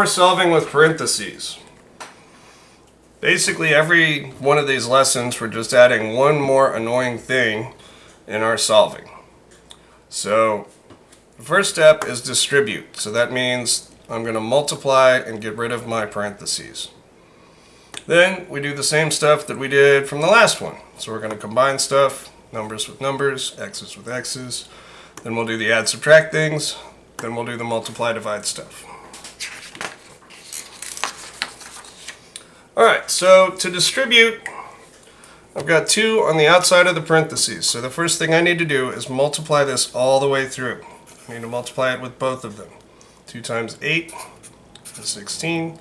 more solving with parentheses. Basically, every one of these lessons, we're just adding one more annoying thing in our solving. So, the first step is distribute. So that means I'm going to multiply and get rid of my parentheses. Then we do the same stuff that we did from the last one. So we're going to combine stuff, numbers with numbers, x's with x's. Then we'll do the add subtract things. Then we'll do the multiply divide stuff. Alright, so to distribute, I've got 2 on the outside of the parentheses. So the first thing I need to do is multiply this all the way through. I need to multiply it with both of them. 2 times 8 is 16.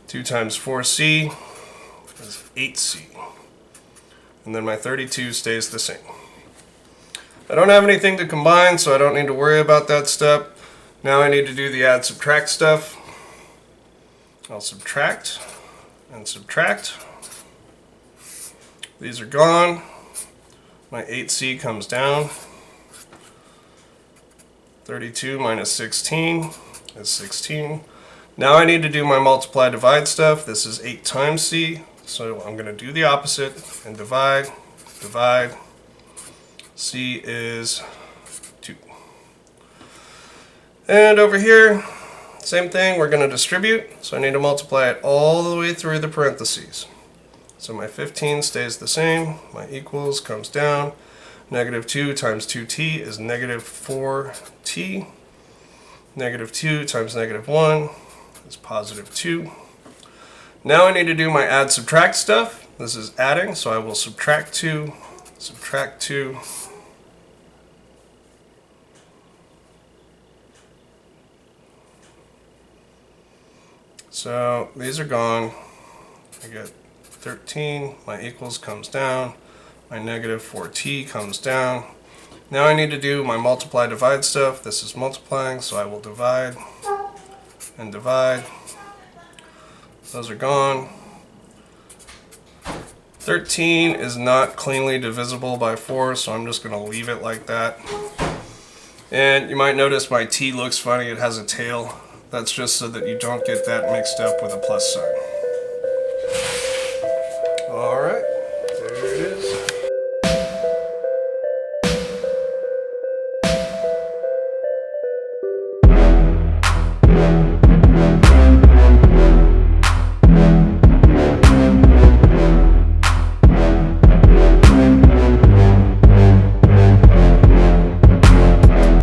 2 times 4c is 8c. And then my 32 stays the same. I don't have anything to combine, so I don't need to worry about that step. Now I need to do the add subtract stuff. I'll subtract and subtract. These are gone. My 8c comes down. 32 minus 16 is 16. Now I need to do my multiply divide stuff. This is 8 times c, so I'm going to do the opposite and divide, divide. C is 2. And over here, same thing, we're going to distribute, so I need to multiply it all the way through the parentheses. So my 15 stays the same, my equals comes down, negative 2 times 2t is negative 4t, negative 2 times negative 1 is positive 2. Now I need to do my add subtract stuff. This is adding, so I will subtract 2, subtract 2. So these are gone. I get 13, my equals comes down, my negative 4t comes down. Now I need to do my multiply divide stuff. This is multiplying, so I will divide and divide. Those are gone. 13 is not cleanly divisible by 4, so I'm just going to leave it like that. And you might notice my t looks funny, it has a tail. That's just so that you don't get that mixed up with a plus sign.